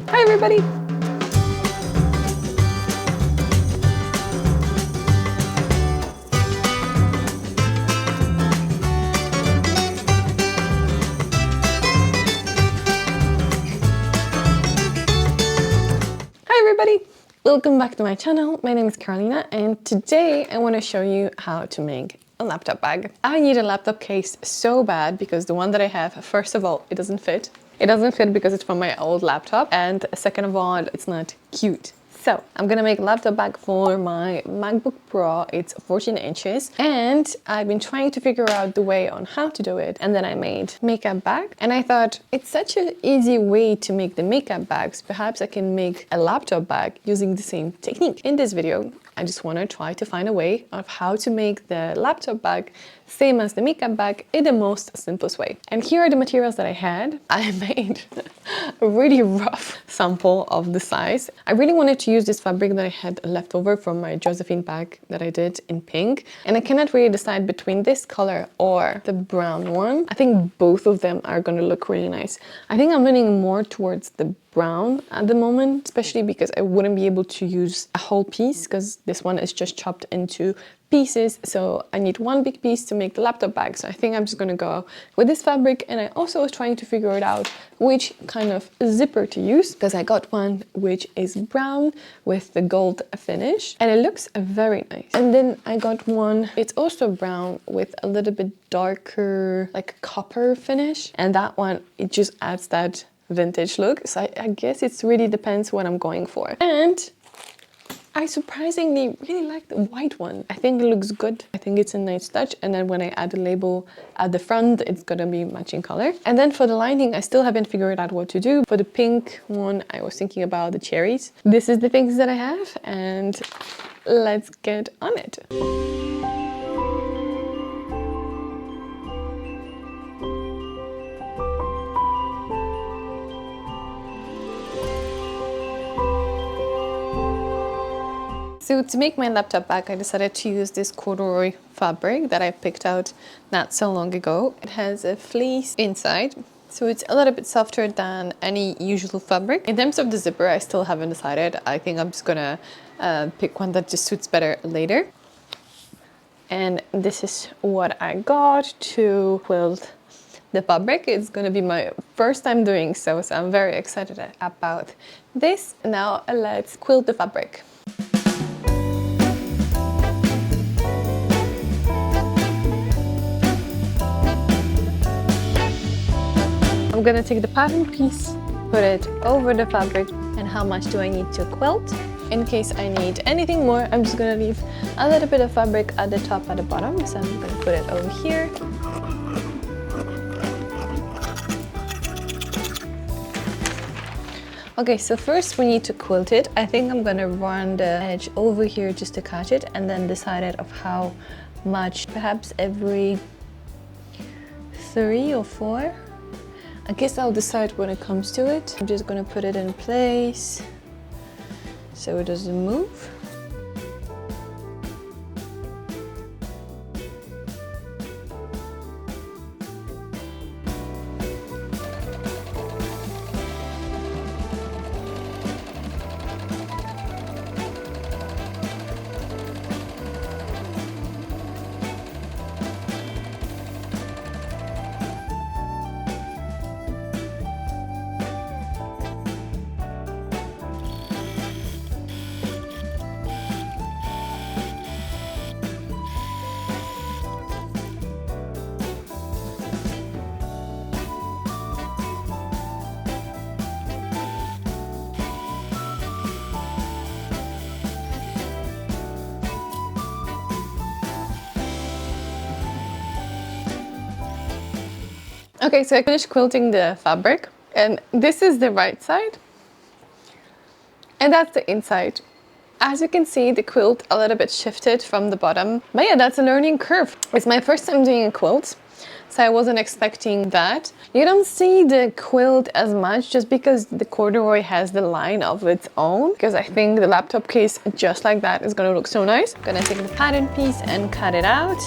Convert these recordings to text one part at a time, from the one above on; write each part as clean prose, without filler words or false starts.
Hi everybody! Hi everybody! Welcome back to my channel. My name is Carolina and today I want to show you how to make a laptop bag. I need a laptop case so bad because the one that I have, first of all, it doesn't fit. It doesn't fit because it's from my old laptop, and second of all, it's not cute. So I'm gonna make a laptop bag for my MacBook Pro. It's 14 inches and I've been trying to figure out the way on how to do it, and then I made makeup bag and I thought it's such an easy way to make the makeup bags. Perhaps I can make a laptop bag using the same technique. In this video I just want to try to find a way of how to make the laptop bag same as the makeup bag in the most simplest way. And here are the materials that I had. I made a really rough sample of the size. I really wanted to use this fabric that I had left over from my Josephine bag that I did in pink. And I cannot really decide between this color or the brown one. I think both of them are going to look really nice. I think I'm leaning more towards the brown at the moment, especially because I wouldn't be able to use a whole piece because this one is just chopped into pieces, so I need one big piece to make the laptop bag. So I think I'm just gonna go with this fabric, and I also was trying to figure it out which kind of zipper to use because I got one which is brown with the gold finish and it looks very nice. And then I got one, it's also brown with a little bit darker like copper finish, and that one, it just adds that vintage look. So I guess it really depends what I'm going for. And I surprisingly really like the white one. I think it looks good. I think it's a nice touch. And then when I add the label at the front, it's gonna be matching color. And then for the lining, I still haven't figured out what to do. For the pink one, I was thinking about the cherries. This is the things that I have, and let's get on it. So to make my laptop bag, I decided to use this corduroy fabric that I picked out not so long ago. It has a fleece inside, so it's a little bit softer than any usual fabric. In terms of the zipper, I still haven't decided. I think I'm just gonna pick one that just suits better later. And this is what I got to quilt the fabric. It's gonna be my first time doing so, so I'm very excited about this. Now let's quilt the fabric. I'm gonna take the pattern piece, put it over the fabric, and how much do I need to quilt? In case I need anything more, I'm just gonna leave a little bit of fabric at the top, at the bottom. So I'm gonna put it over here. Okay, so first we need to quilt it. I think I'm gonna run the edge over here just to catch it, and then decide it of how much, perhaps every 3 or 4. I guess I'll decide when it comes to it. I'm just gonna put it in place so it doesn't move. Okay, so I finished quilting the fabric, and this is the right side, and that's the inside. As you can see, the quilt a little bit shifted from the bottom, but yeah, that's a learning curve. It's my first time doing a quilt, so I wasn't expecting that. You don't see the quilt as much just because the corduroy has the line of its own, because I think the laptop case just like that is gonna look so nice. I'm gonna take the pattern piece and cut it out.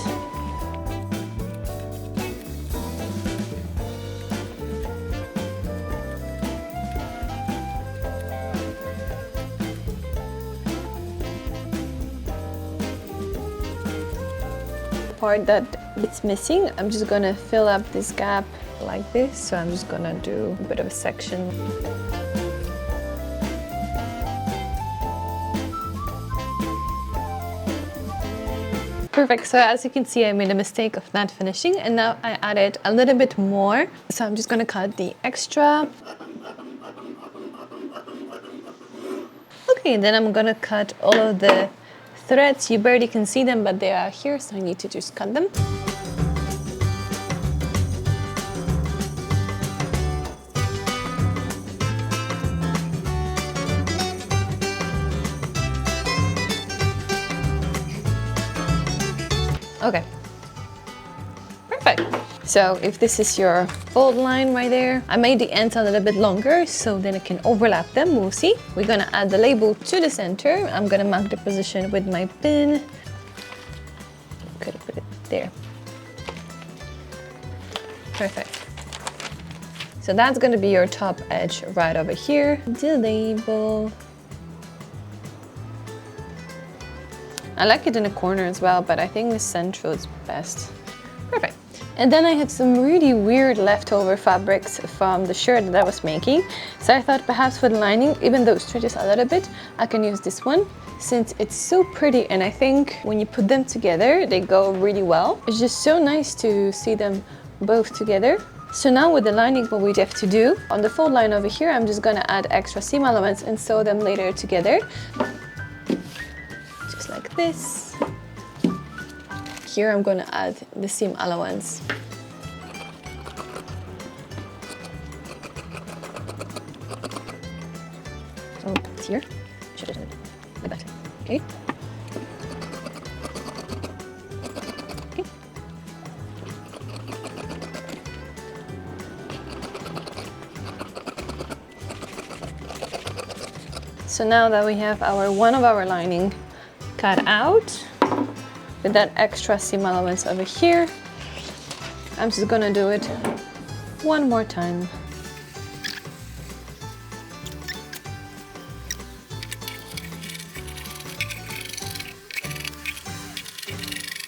part that it's missing, I'm just gonna fill up this gap like this. So I'm just gonna do a bit of a section. Perfect. So as you can see, I made a mistake of not finishing, and now I added a little bit more. So I'm just gonna cut the extra. Okay, then I'm gonna cut all of the threads. You barely can see them, but they are here, so I need to just cut them. Okay, perfect. So if this is your fold line right there, I made the ends a little bit longer so then I can overlap them. We'll see. We're gonna add the label to the center. I'm gonna mark the position with my pin. Could have put it there. Perfect. So that's gonna be your top edge right over here. The label. I like it in the corner as well, but I think the central is best. Perfect. And then I had some really weird leftover fabrics from the shirt that I was making. So I thought perhaps with lining, even though it stretches a little bit, I can use this one since it's so pretty. And I think when you put them together, they go really well. It's just so nice to see them both together. So now with the lining, what we have to do, on the fold line over here, I'm just gonna add extra seam elements and sew them later together. Like this. Here I'm gonna add the seam allowance. Oh, it's here. Should have done it like that. Okay. Okay. So now that we have one of our lining cut out with that extra seam allowance over here, I'm just gonna do it one more time.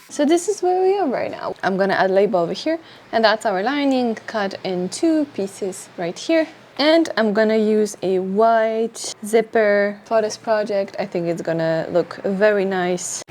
So this is where we are right now. I'm gonna add label over here, and that's our lining cut in 2 pieces right here. And I'm gonna use a white zipper for this project. I think it's gonna look very nice.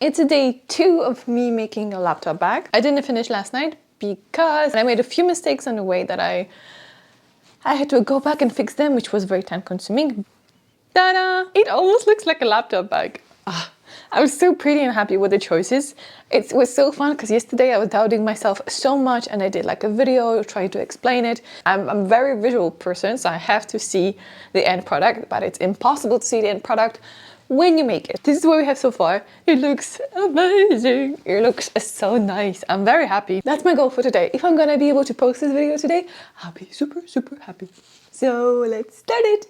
It's a day 2 of me making a laptop bag. I didn't finish last night because I made a few mistakes on the way that I had to go back and fix them, which was very time consuming. Ta-da! It almost looks like a laptop bag. I was so pretty and happy with the choices. It was so fun because yesterday I was doubting myself so much and I did like a video trying to explain it. I'm a very visual person, so I have to see the end product, but it's impossible to see the end product when you make it. This is what we have so far. It looks amazing. It looks so nice. I'm very happy. That's my goal for today. If I'm gonna be able to post this video today, I'll be super, super happy. So let's start it.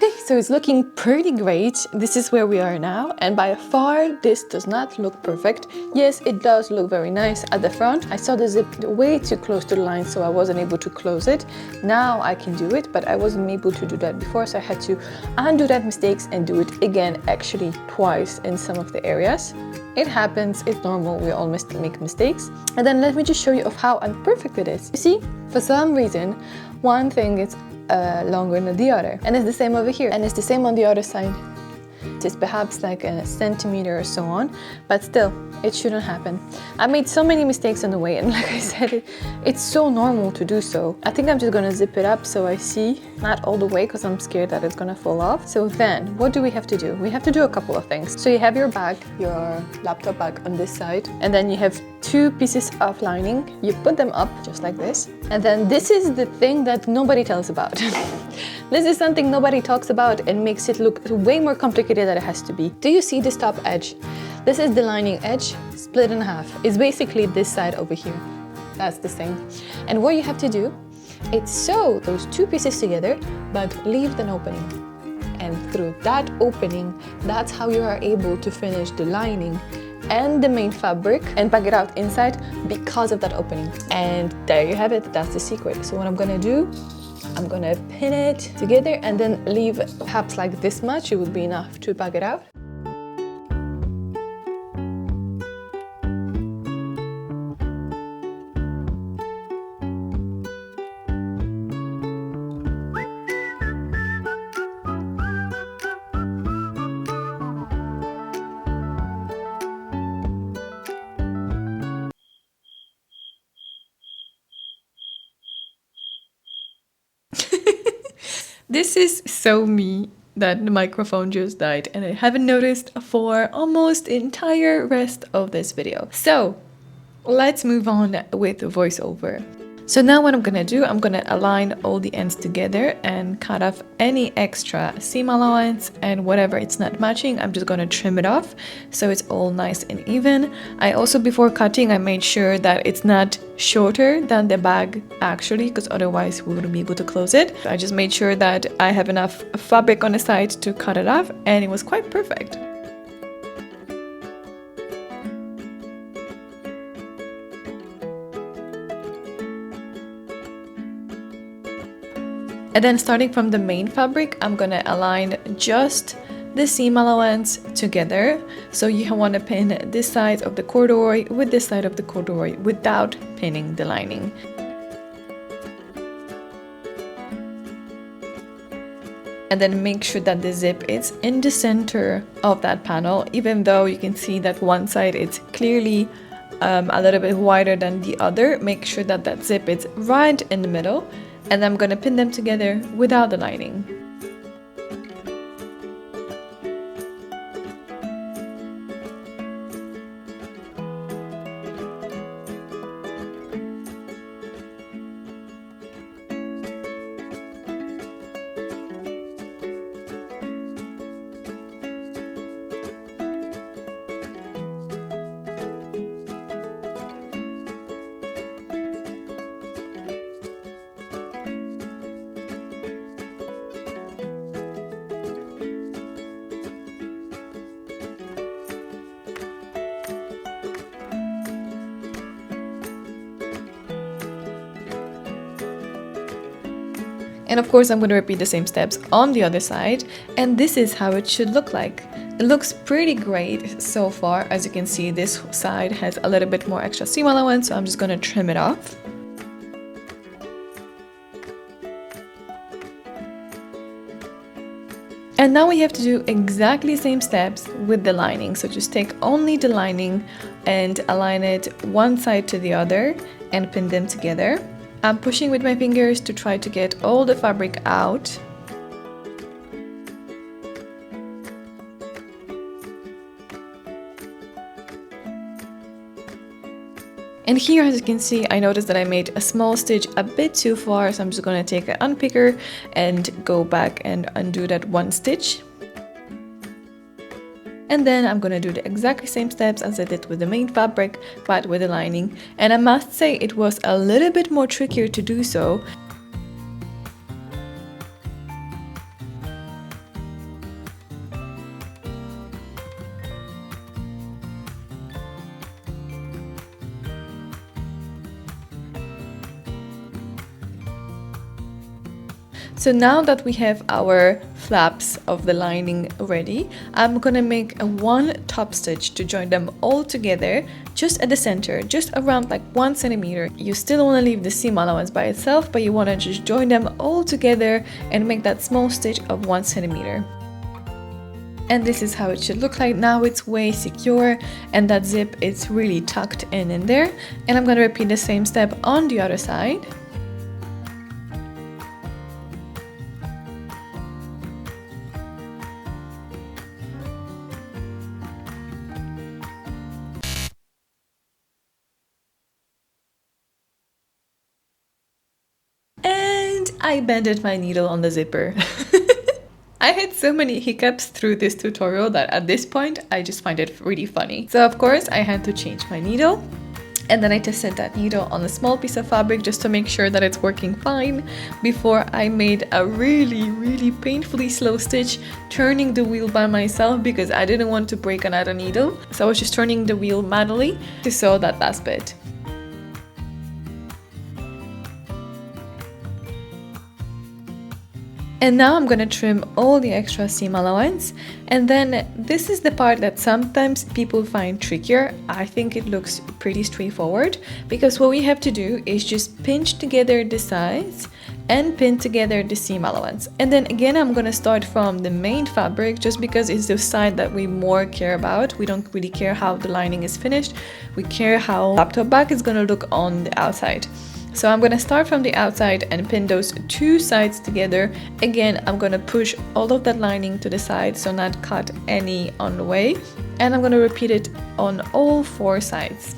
Okay, so it's looking pretty great. This is where we are now, and by far this does not look perfect. Yes, it does look very nice at the front. I saw the zip way too close to the line, so I wasn't able to close it. Now I can do it, but I wasn't able to do that before, so I had to undo that mistakes and do it again, actually twice in some of the areas. It happens, it's normal, we all make mistakes. And then let me just show you of how imperfect it is. You see, for some reason, one thing is longer than the other, and it's the same over here, and it's the same on the other side. It's perhaps like a centimeter or so on, but still it shouldn't happen. I made so many mistakes on the way, and like I said, it's so normal to do so. I think I'm just gonna zip it up so I see, not all the way because I'm scared that it's gonna fall off. So then what do we have to do? We have to do a couple of things. So you have your bag, your laptop bag on this side, and then you have 2 pieces of lining. You put them up just like this, and then this is the thing that nobody tells about. This is something nobody talks about and makes it look way more complicated than it has to be. Do you see this top edge? This is the lining edge split in half. It's basically this side over here. That's the same. And what you have to do is sew those 2 pieces together, but leave an opening. And through that opening, that's how you are able to finish the lining and the main fabric and bag it out inside because of that opening. And there you have it. That's the secret. So what I'm gonna do, I'm gonna pin it together and then leave perhaps like this much. It would be enough to bag it out. This is so me that the microphone just died and I haven't noticed for almost the entire rest of this video. So let's move on with the voiceover. So now what I'm gonna do, I'm gonna align all the ends together and cut off any extra seam allowance, and whatever it's not matching, I'm just gonna trim it off so it's all nice and even. I also, before cutting, I made sure that it's not shorter than the bag actually, because otherwise we wouldn't be able to close it. I just made sure that I have enough fabric on the side to cut it off, and it was quite perfect. And then starting from the main fabric, I'm gonna align just the seam allowance together. So you want to pin this side of the corduroy with this side of the corduroy without pinning the lining. And then make sure that the zip is in the center of that panel, even though you can see that one side is clearly a little bit wider than the other. Make sure that that zip is right in the middle. And I'm gonna pin them together without the lining. And of course I'm going to repeat the same steps on the other side, and this is how it should look like. It looks pretty great so far. As you can see, this side has a little bit more extra seam allowance, so I'm just going to trim it off. And now we have to do exactly the same steps with the lining. So just take only the lining and align it one side to the other and pin them together. I'm pushing with my fingers to try to get all the fabric out. And here, as you can see, I noticed that I made a small stitch a bit too far, so I'm just going to take an unpicker and go back and undo that one stitch. And then I'm going to do the exactly same steps as I did with the main fabric, but with the lining. And I must say it was a little bit more trickier to do so. So now that we have our flaps of the lining ready, I'm gonna make a one top stitch to join them all together just at the center, just around like 1 centimeter. You still wanna leave the seam allowance by itself, but you wanna just join them all together and make that small stitch of 1 centimeter. And this is how it should look like. Now it's way secure and that zip is really tucked in there. And I'm gonna repeat the same step on the other side. I bended my needle on the zipper. I had so many hiccups through this tutorial that at this point I just find it really funny. So of course I had to change my needle, and then I tested that needle on a small piece of fabric just to make sure that it's working fine before I made a really painfully slow stitch turning the wheel by myself because I didn't want to break another needle. So I was just turning the wheel manually to sew that last bit. And now I'm gonna trim all the extra seam allowance, and then this is the part that sometimes people find trickier. I think it looks pretty straightforward because what we have to do is just pinch together the sides and pin together the seam allowance. And then again, I'm gonna start from the main fabric just because it's the side that we more care about. We don't really care how the lining is finished. We care how laptop bag is gonna look on the outside. So I'm gonna start from the outside and pin those two sides together. Again, I'm gonna push all of that lining to the side, so not cut any on the way. And I'm gonna repeat it on all 4 sides.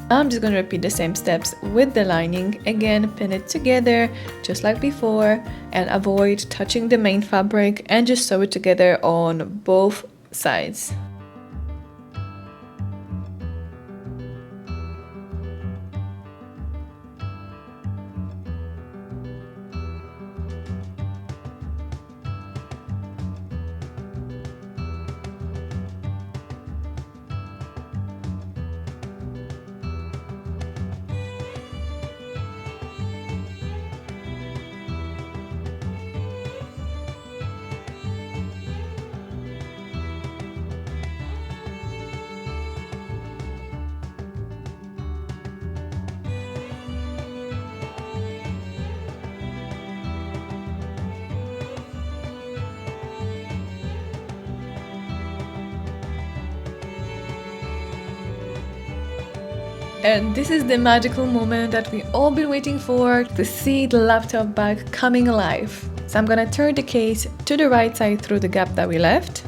I'm just going to repeat the same steps with the lining. Again, pin it together just like before and avoid touching the main fabric and just sew it together on both sides. And this is the magical moment that we all been waiting for, to see the laptop bag coming alive. So I'm gonna turn the case to the right side through the gap that we left.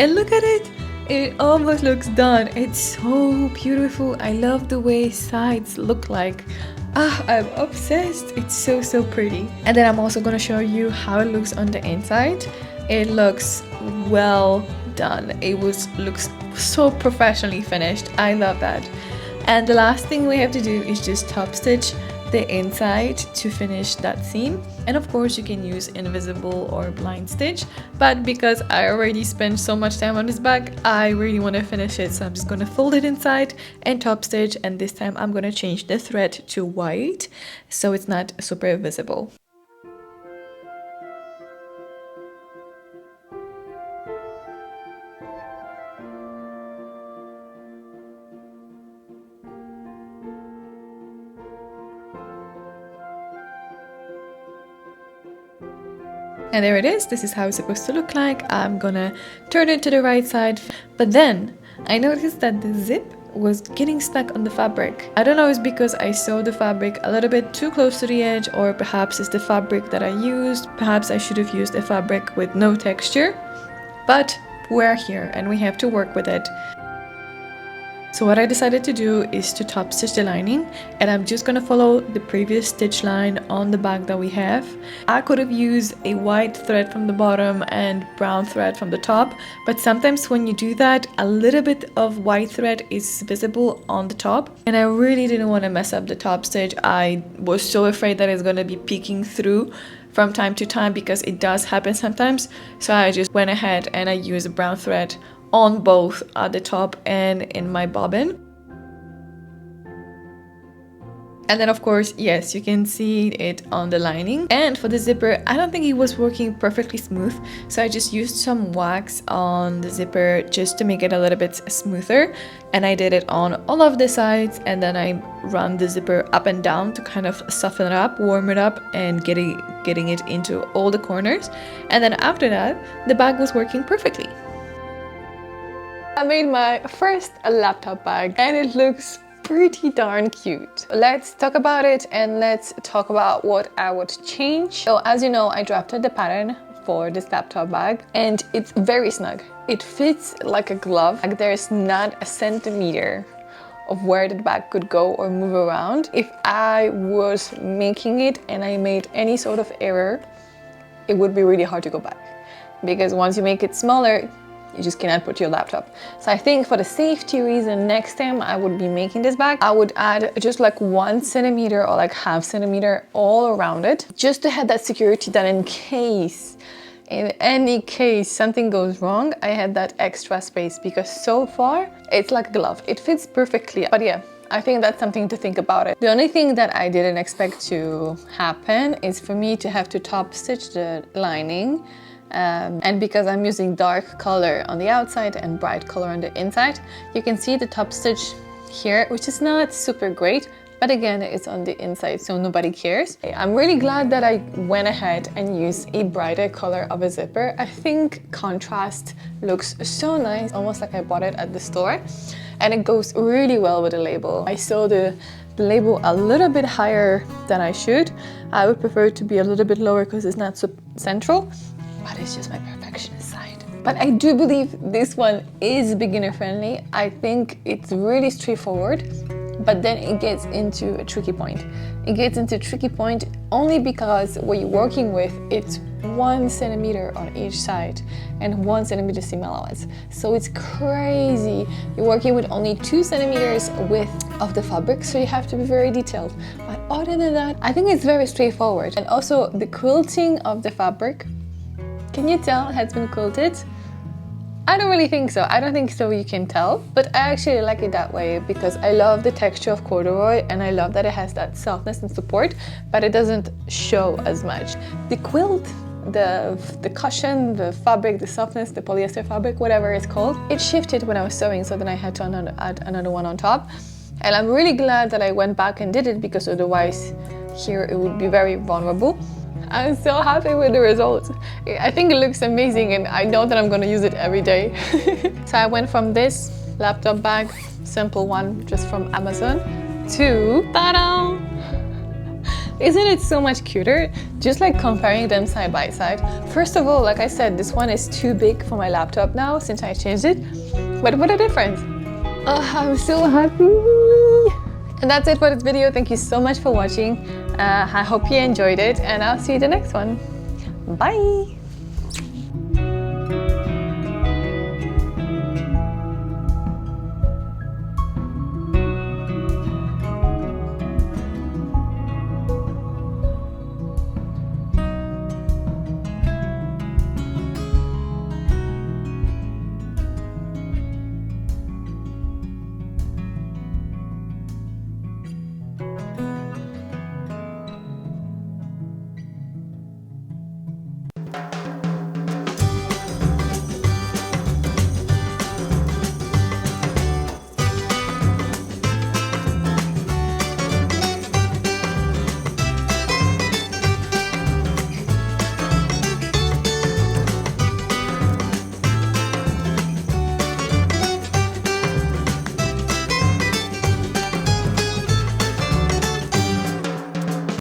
And look at it! It almost looks done. It's so beautiful. I love the way sides look like. Ah, I'm obsessed. It's so, so pretty. And then I'm also gonna show you how it looks on the inside. It looks well done. Looks so professionally finished. I love that. And the last thing we have to do is just top stitch the inside to finish that seam. And of course you can use invisible or blind stitch, but because I already spent so much time on this bag, I really want to finish it, so I'm just going to fold it inside and top stitch, and this time I'm going to change the thread to white so it's not super visible. And there it is. This is how it's supposed to look like. I'm gonna turn it to the right side. But then I noticed that the zip was getting stuck on the fabric. I don't know if it's because I sewed the fabric a little bit too close to the edge, or perhaps it's the fabric that I used. Perhaps I should have used a fabric with no texture. But we're here and we have to work with it. So what I decided to do is to top stitch the lining, and I'm just gonna follow the previous stitch line on the bag that we have. I could have used a white thread from the bottom and brown thread from the top, but sometimes when you do that, a little bit of white thread is visible on the top, and I really didn't want to mess up the top stitch. I was so afraid that it's gonna be peeking through from time to time, because it does happen sometimes. So I just went ahead and I used brown thread on both at the top and in my bobbin. And then of course, yes, you can see it on the lining. And for the zipper, I don't think it was working perfectly smooth, so I just used some wax on the zipper just to make it a little bit smoother. And I did it on all of the sides, and then I run the zipper up and down to kind of soften it up, warm it up, and getting it into all the corners. And then after that, the bag was working perfectly. I made my first laptop bag and it looks pretty darn cute. Let's talk about it, and let's talk about what I would change. So as you know, I drafted the pattern for this laptop bag and it's very snug. It fits like a glove. Like there's not a centimeter of where the bag could go or move around. If I was making it and I made any sort of error, it would be really hard to go back, because once you make it smaller, you just cannot put your laptop. So I think for the safety reason, next time I would be making this bag, I would add just like 1 centimeter or like half centimeter all around it, just to have that security that in any case something goes wrong, I had that extra space, because so far it's like a glove. It fits perfectly. But yeah, I think that's something to think about it. The only thing that I didn't expect to happen is for me to have to top stitch the lining. And because I'm using dark color on the outside and bright color on the inside, you can see the top stitch here, which is not super great, but again, it's on the inside, so nobody cares. I'm really glad that I went ahead and used a brighter color of a zipper. I think contrast looks so nice, almost like I bought it at the store, and it goes really well with the label. I saw the label a little bit higher than I should. I would prefer it to be a little bit lower because it's not so central. But it's just my perfectionist side. But I do believe this one is beginner friendly. I think it's really straightforward, but then it gets into a tricky point. It gets into a tricky point only because what you're working with, it's 1 centimeter on each side and 1 centimeter seam allowance. So it's crazy. You're working with only 2 centimeters width of the fabric, so you have to be very detailed. But other than that, I think it's very straightforward. And also the quilting of the fabric, can you tell it has been quilted? I don't really think so. I don't think so you can tell, but I actually like it that way because I love the texture of corduroy and I love that it has that softness and support, but it doesn't show as much. The quilt, the cushion, the fabric, the softness, the polyester fabric, whatever it's called, it shifted when I was sewing, so then I had to add another one on top. And I'm really glad that I went back and did it, because otherwise here it would be very vulnerable. I'm so happy with the results. I think it looks amazing and I know that I'm gonna use it every day. So I went from this laptop bag, simple one just from Amazon, to ta-da! Isn't it so much cuter? Just like comparing them side by side. First of all, like I said, this one is too big for my laptop now since I changed it. But what a difference. Oh, I'm so happy. And that's it for this video. Thank you so much for watching. I hope you enjoyed it, and I'll see you in the next one. Bye.